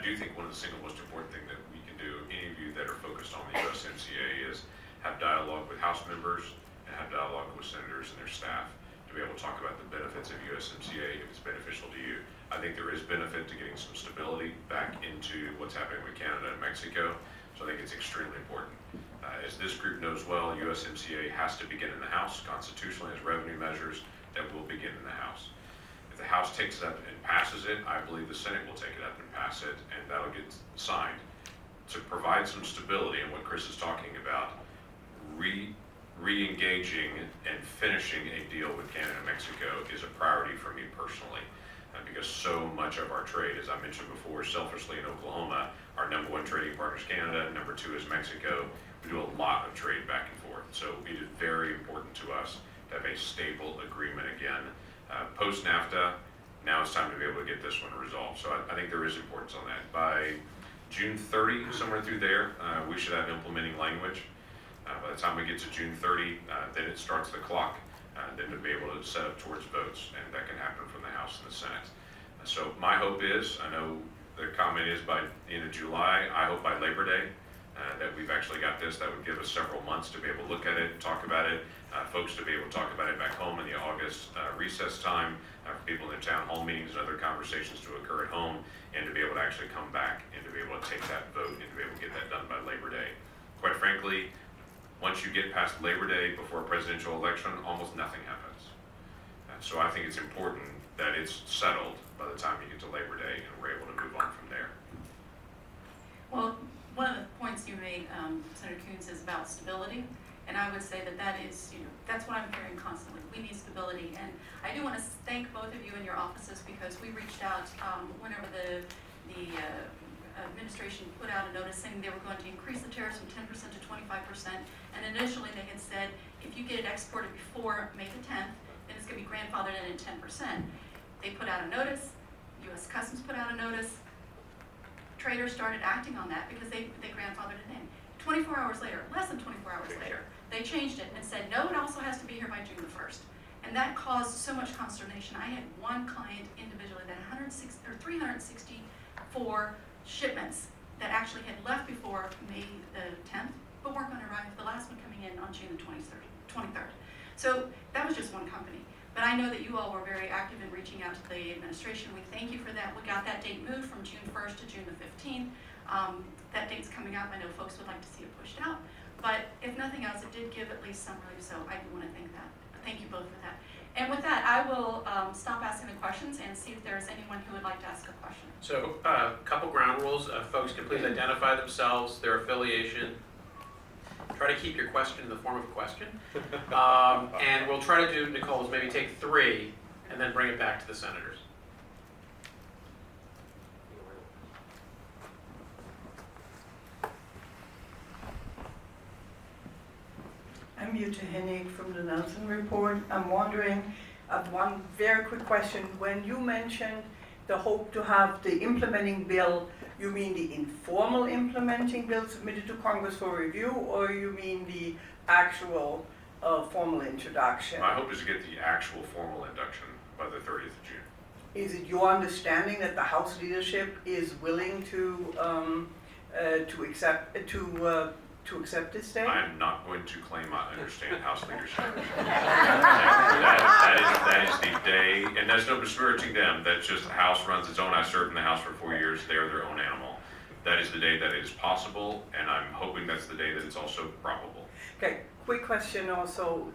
do think one of the single most important thing that we can do, any of you that are focused on the USMCA, is have dialogue with House members and have dialogue with senators and their staff to be able to talk about the benefits of USMCA if it's beneficial to you. I think there is benefit to getting some stability back into what's happening with Canada and Mexico, so I think it's extremely important. As this group knows well, USMCA has to begin in the House constitutionally as revenue measures that will begin in the House. If the House takes it up and passes it, I believe the Senate will take it up and pass it, and that'll get signed. To provide some stability in what Chris is talking about, re-engaging and finishing a deal with Canada and Mexico is a priority for me personally. Because so much of our trade, as I mentioned before, selfishly in Oklahoma, our number one trading partner is Canada, number two is Mexico. We do a lot of trade back and forth. So it is very important to us to have a stable agreement again. Post-NAFTA, now it's time to be able to get this one resolved. So I think there is importance on that. By June 30, somewhere through there, we should have implementing language. By the time we get to June 30, then it starts the clock. Then to be able to set up towards votes, and that can happen from the House and the Senate. So my hope is, I know the comment is by the end of July, I hope by Labor Day that we've actually got this. That would give us several months to be able to look at it, talk about it, folks to be able to talk about it back home in the August recess time, for people in the town hall meetings and other conversations to occur at home, and to be able to actually come back and to be able to take that vote and to be able to get that done by Labor Day. Quite frankly, once you get past Labor Day before a presidential election, almost nothing happens. So I think it's important that it's settled by the time you get to Labor Day and we're able to move on from there. Well, one of the points you made, Senator Coons, is about stability. And I would say that is, that's what I'm hearing constantly. We need stability. And I do want to thank both of you in your offices, because we reached out whenever the administration put out a notice saying they were going to increase the tariffs from 10% to 25%. And initially they had said, if you get it exported before May the 10th, then it's going to be grandfathered in at 10%. They put out a notice, U.S. Customs put out a notice, traders started acting on that because they grandfathered it in. 24 hours later, less than 24 hours later, they changed it and said, no, it also has to be here by June the 1st. And that caused so much consternation. I had one client individually that had 364 shipments that actually had left before May the 10th, but weren't going to arrive. The last one coming in on June the 23rd. So that was just one company. But I know that you all were very active in reaching out to the administration. We thank you for that. We got that date moved from June 1st to June the 15th. That date's coming up. I know folks would like to see it pushed out. But if nothing else, it did give at least some relief. So I do want to thank you both for that. And with that, I will stop asking the questions and see if there's anyone who would like to ask a question. So a couple ground rules. Folks can please identify themselves, their affiliation. Try to keep your question in the form of a question. And we'll try to do, Nicole's, maybe take 3 and then bring it back to the senators. I'm Jutta Hennig from the Nelson Report. I'm wondering, one very quick question. When you mentioned the hope to have the implementing bill, you mean the informal implementing bill submitted to Congress for review, or you mean the actual formal introduction? My hope is to get the actual formal induction by the 30th of June. Is it your understanding that the House leadership is willing to accept this date? I'm not going to claim I understand House leadership. that is the day, and that's no besmirching them. That's just the House runs its own. I served in the House for 4 years. They are their own animal. That is the day that it is possible, and I'm hoping that's the day that it's also probable. Okay, quick question also.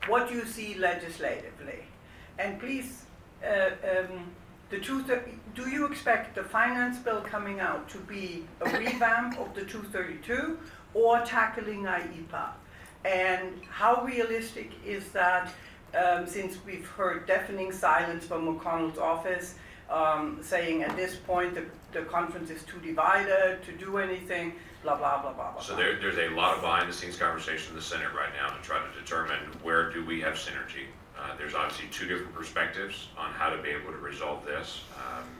What do you see legislatively? And please, do you expect the finance bill coming out to be a revamp of the 232 or tackling IEPA? And how realistic is that, since we've heard deafening silence from McConnell's office saying at this point the conference is too divided to do anything, blah, blah, blah, blah, blah. So there's a lot of behind-the-scenes conversation in the Senate right now to try to determine where do we have synergy. There's obviously 2 different perspectives on how to be able to resolve this.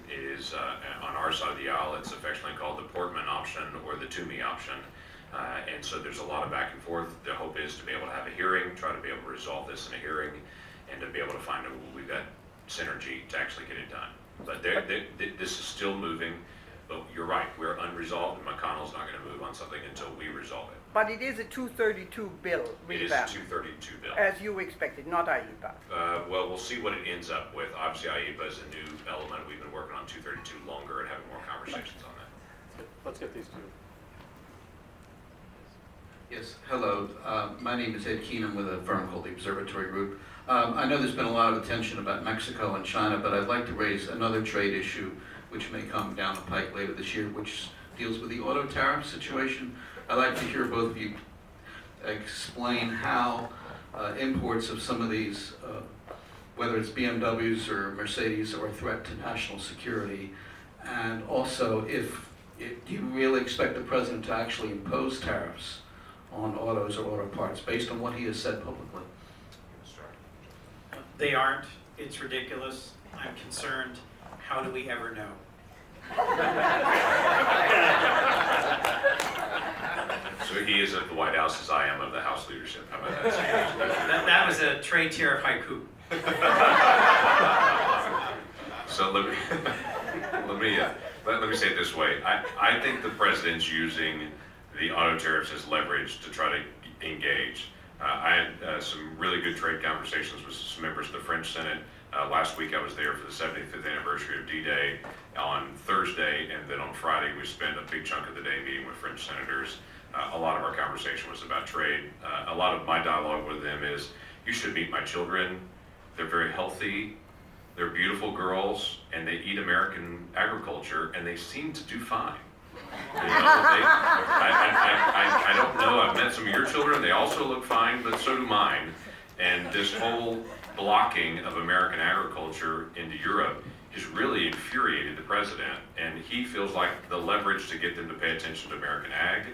It is, on our side of the aisle, it's affectionately called the Portman option or the Toomey option. And so there's a lot of back and forth. The hope is to be able to have a hearing, try to be able to resolve this in a hearing, and to be able to find out we've got synergy to actually get it done. But this is still moving. But you're right, we're unresolved, and McConnell's not gonna move on something until we resolve it. But it is a 232 bill It is a revamp, 232 bill. as you expected, not IEPA. Well, we'll see what it ends up with. Obviously, IEPA is a new element. We've been working on 232 longer and having more conversations on that. Let's get these two. Yes, hello. My name is Ed Keenan with a firm called the Observatory Group. I know there's been a lot of attention about Mexico and China, but I'd like to raise another trade issue which may come down the pike later this year, which deals with the auto tariff situation. I'd like to hear both of you explain how imports of some of these, whether it's BMWs or Mercedes, are a threat to national security. And also, do you really expect the president to actually impose tariffs on autos or auto parts based on what he has said publicly? They aren't. It's ridiculous. I'm concerned. How do we ever know? So he is at the White House as I am of the House leadership. How about that? That was a trade tariff haiku. So let me say it this way. I think the president's using the auto tariffs as leverage to try to engage. I had some really good trade conversations with some members of the French Senate. Last week I was there for the 75th anniversary of D-Day on Thursday, and then on Friday we spent a big chunk of the day meeting with French senators. A lot of our conversation was about trade. A lot of my dialogue with them is, you should meet my children. They're very healthy. They're beautiful girls, and they eat American agriculture, and they seem to do fine. You know, I don't know, I've met some of your children, they also look fine, but so do mine. And this whole blocking of American agriculture into Europe has really infuriated the president, and he feels like the leverage to get them to pay attention to American ag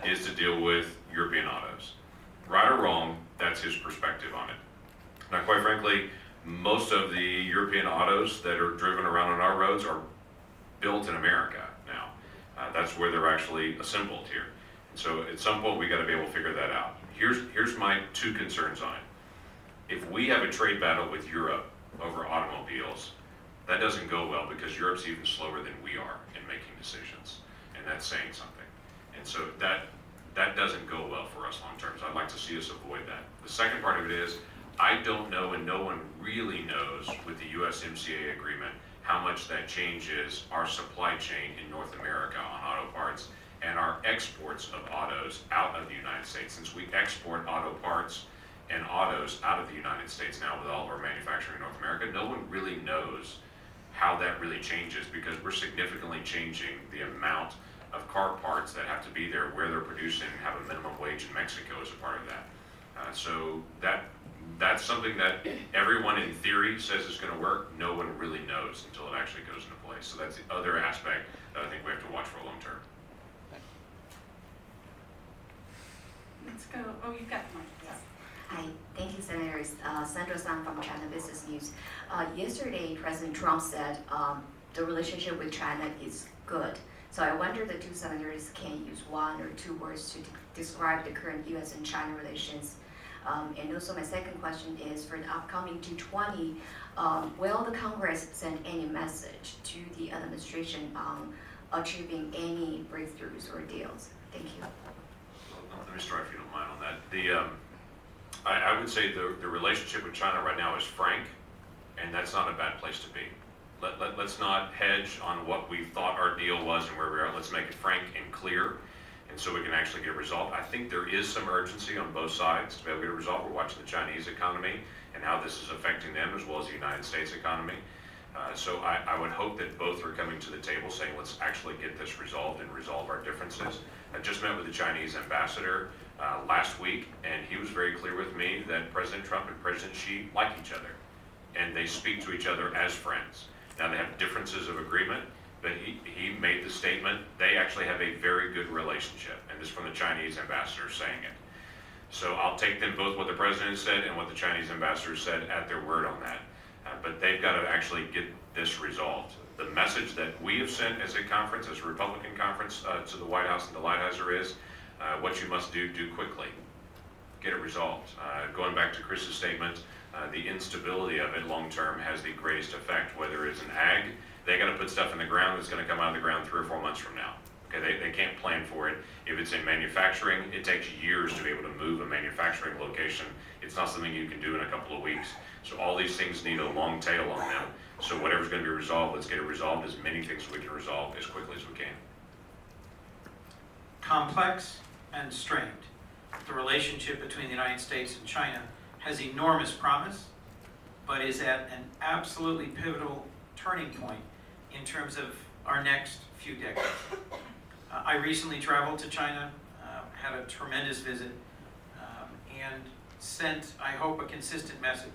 is to deal with European autos. Right or wrong, that's his perspective on it. Now, quite frankly, most of the European autos that are driven around on our roads are built in America now. That's where they're actually assembled here. And so at some point, we got to be able to figure that out. Here's my two concerns on it. If we have a trade battle with Europe over automobiles, that doesn't go well, because Europe's even slower than we are in making decisions, and that's saying something. And so that doesn't go well for us long term, so I'd like to see us avoid that. The second part of it is, I don't know, and no one really knows with the USMCA agreement, how much that changes our supply chain in North America on auto parts and our exports of autos out of the United States. Since we export auto parts and autos out of the United States now with all of our manufacturing in North America, no one really knows how that really changes, because we're significantly changing the amount of car parts that have to be there, where they're producing, and have a minimum wage in Mexico as a part of that. So that's something that everyone in theory says is going to work. No one really knows until it actually goes into place. So that's the other aspect that I think we have to watch for long term. Let's go, oh, you've got the mic. Yes. Hi, thank you, Senators. Sandra San from China Business News. Yesterday, President Trump said the relationship with China is good. So I wonder the two senators can use one or two words to describe the current U.S. and China relations. And also my second question is, for the upcoming 220, will the Congress send any message to the administration on achieving any breakthroughs or deals? Thank you. Let me start, if you don't mind, on that. I would say the relationship with China right now is frank, and that's not a bad place to be. Let's not hedge on what we thought our deal was and where we are. Let's make it frank and clear, and so we can actually get a result. I think there is some urgency on both sides to be able to get a result. We're watching the Chinese economy and how this is affecting them, as well as the United States economy. So I would hope that both are coming to the table saying, let's actually get this resolved and resolve our differences. I just met with the Chinese ambassador last week, and he was very clear with me that President Trump and President Xi like each other, and they speak to each other as friends. Now, they have differences of agreement, but he made the statement they actually have a very good relationship, and this is from the Chinese ambassador saying it. So I'll take them both, what the president said and what the Chinese ambassador said, at their word on that. But they've got to actually get this resolved. The message that we have sent as a conference, as a Republican conference, to the White House and to Lighthizer is, what you must do quickly. Get it resolved. Going back to Chris's statement, the instability of it long term has the greatest effect, whether it's in ag, They gotta put stuff in the ground that's gonna come out of the ground 3 or 4 months from now. Okay, they can't plan for it. If it's in manufacturing, it takes years to be able to move a manufacturing location. It's not something you can do in a couple of weeks. So all these things need a long tail on them. So whatever's gonna be resolved, let's get it resolved, as many things we can resolve as quickly as we can. Complex and strained. The relationship between the United States and China has enormous promise, but is at an absolutely pivotal turning point in terms of our next few decades. I recently traveled to China, had a tremendous visit, and sent, I hope, a consistent message.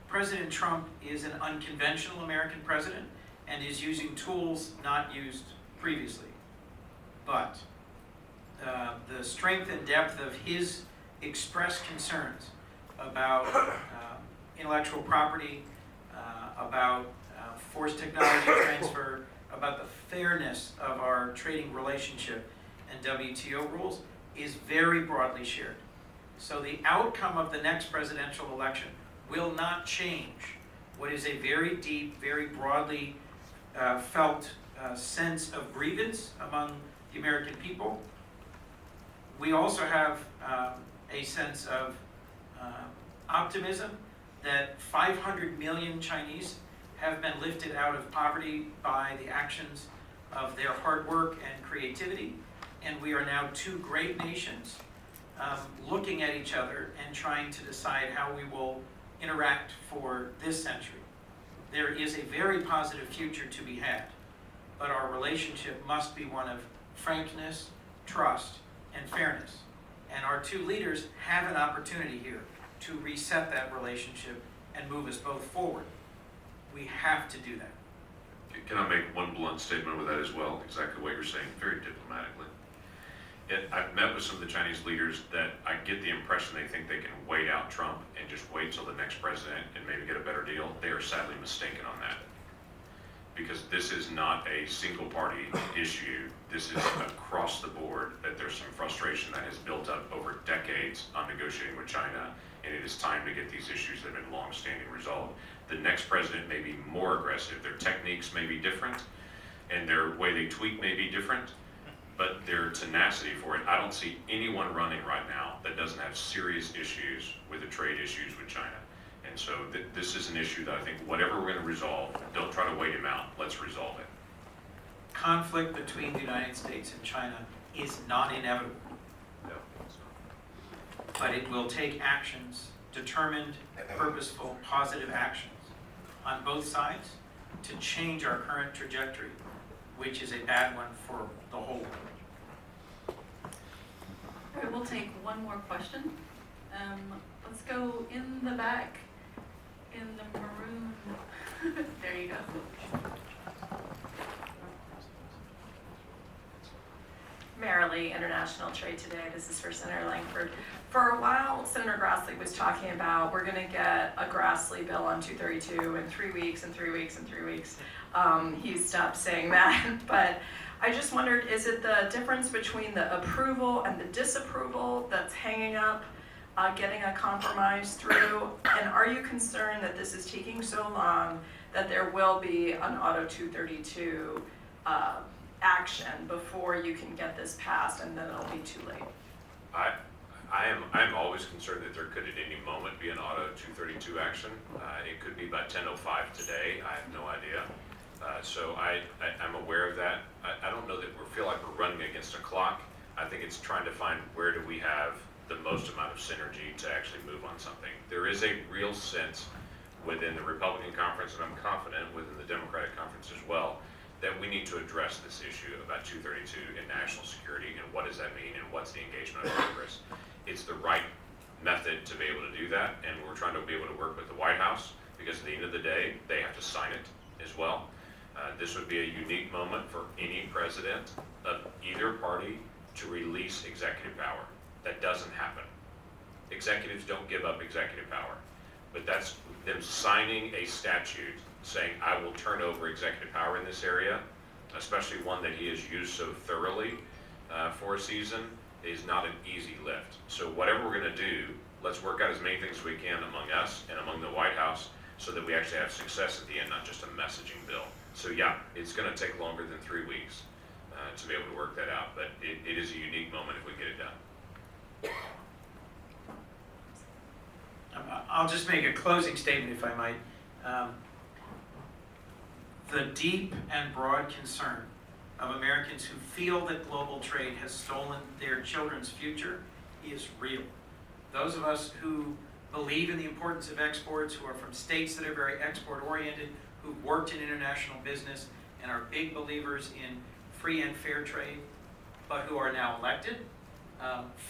President Trump is an unconventional American president and is using tools not used previously. But the strength and depth of his expressed concerns about intellectual property, about forced technology transfer, about the fairness of our trading relationship and WTO rules is very broadly shared. So the outcome of the next presidential election will not change what is a very deep, very broadly felt sense of grievance among the American people. We also have a sense of optimism that 500 million Chinese have been lifted out of poverty by the actions of their hard work and creativity. And we are now two great nations looking at each other and trying to decide how we will interact for this century. There is a very positive future to be had, but our relationship must be one of frankness, trust, and fairness. And our two leaders have an opportunity here to reset that relationship and move us both forward. We have to do that. Can I make one blunt statement with that as well? Exactly what you're saying, very diplomatically. I've met with some of the Chinese leaders that I get the impression they think they can wait out Trump and just wait till the next president and maybe get a better deal. They are sadly mistaken on that. Because this is not a single party issue. This is across the board, that there's some frustration that has built up over decades on negotiating with China, and it is time to get these issues that have been long-standing resolved. The next president may be more aggressive. Their techniques may be different, and their way they tweet may be different, but their tenacity for it, I don't see anyone running right now that doesn't have serious issues with the trade issues with China. And so this is an issue that I think whatever we're going to resolve, don't try to wait him out, let's resolve it. Conflict between the United States and China is not inevitable, No. but it will take actions, determined, purposeful, positive actions on both sides to change our current trajectory, which is a bad one for the whole world. All right, we'll take one more question. Let's go in the back, in the maroon. There you go. Marilee, International Trade Today. This is for Senator Lankford. For a while, Senator Grassley was talking about we're going to get a Grassley bill on 232 in 3 weeks, and 3 weeks, and 3 weeks. He stopped saying that, but I just wondered, is it the difference between the approval and the disapproval that's hanging up getting a compromise through? And are you concerned that this is taking so long that there will be an Auto 232 action before you can get this passed, and then it'll be too late? I'm always concerned that there could at any moment be an Auto 232 action. It could be by 10:05 today. I have no idea. So I'm aware of that. I don't know that we feel like we're running against a clock. I think it's trying to find where do we have the most amount of synergy to actually move on something. There is a real sense within the Republican conference, and I'm confident within the Democratic conference as well, that we need to address this issue about 232 and national security, and what does that mean, and what's the engagement of Congress. It's the right method to be able to do that, and we're trying to be able to work with the White House, because at the end of the day, they have to sign it as well. This would be a unique moment for any president of either party to release executive power. That doesn't happen. Executives don't give up executive power, but that's them signing a statute saying, I will turn over executive power in this area, especially one that he has used so thoroughly for a season, is not an easy lift. So whatever we're going to do, let's work out as many things as we can among us and among the White House so that we actually have success at the end, not just a messaging bill. So yeah, it's going to take longer than 3 weeks to be able to work that out, but it is a unique moment if we get it done. I'll just make a closing statement, if I might. The deep and broad concern of Americans who feel that global trade has stolen their children's future is real. Those of us who believe in the importance of exports, who are from states that are very export-oriented, who've worked in international business and are big believers in free and fair trade, but who are now elected,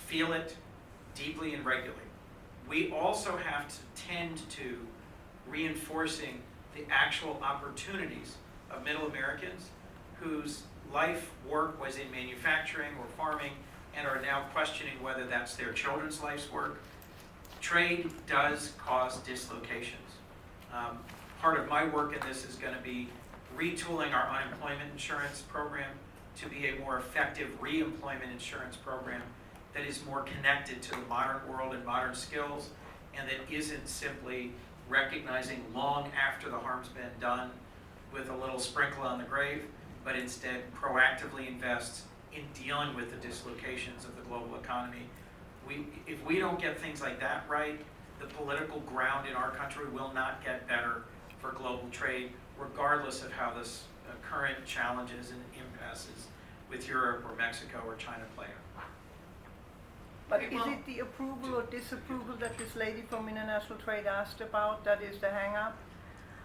feel it deeply and regularly. We also have to tend to reinforcing the actual opportunities of middle Americans whose life work was in manufacturing or farming and are now questioning whether that's their children's life's work. Trade does cause dislocations. Part of my work in this is going to be retooling our unemployment insurance program to be a more effective re-employment insurance program that is more connected to the modern world and modern skills, and that isn't simply recognizing long after the harm's been done with a little sprinkle on the grave, but instead proactively invests in dealing with the dislocations of the global economy. If we don't get things like that right, the political ground in our country will not get better for global trade, regardless of how this current challenges and impasses with Europe or Mexico or China play out. But Okay, is well- it the approval or disapproval that this lady from International Trade asked about that is the hang-up?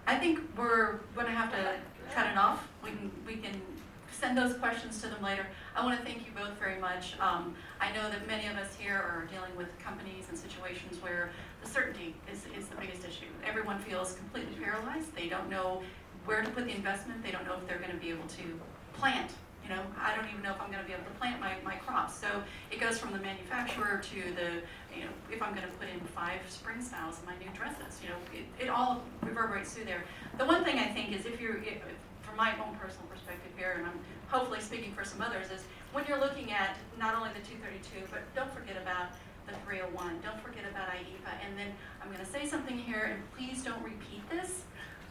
I think we're going to have to cut it off. We can send those questions to them later. I want to thank you both very much. I know that many of us here are dealing with companies and situations where the certainty is the biggest issue. Everyone feels completely paralyzed. They don't know where to put the investment. They don't know if they're going to be able to plant. You know, I don't even know if I'm going to be able to plant my crops. So it goes from the manufacturer to the, you know, if I'm going to put in 5 spring styles in my new dresses. You know, it all reverberates through there. The one thing I think is from my own personal perspective here, and I'm hopefully speaking for some others, is when you're looking at not only the 232, but don't forget about the 301, don't forget about IEPA, and then I'm going to say something here, and please don't repeat this,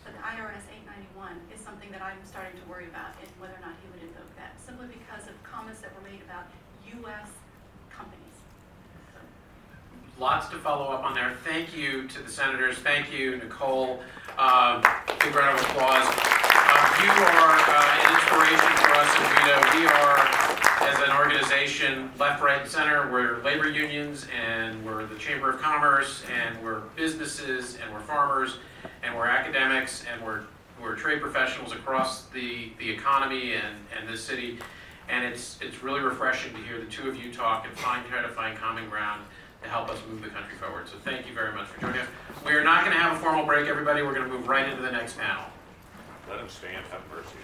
but the IRS 891 is something that I'm starting to worry about, and whether or not he would invoke that, simply because of comments that were made about U.S. companies. So. Lots to follow up on there. Thank you to the senators. Thank you, Nicole. Big round of applause. You are an inspiration for us in Rito. We are, as an organization, left, right, and center. We're labor unions, and we're the Chamber of Commerce, and we're businesses, and we're farmers, and we're academics, and we're trade professionals across the economy and this city. And it's really refreshing to hear the two of you talk and try to find common ground to help us move the country forward. So thank you very much for joining us. We are not going to have a formal break, everybody. We're going to move right into the next panel. Let them stand, have mercy.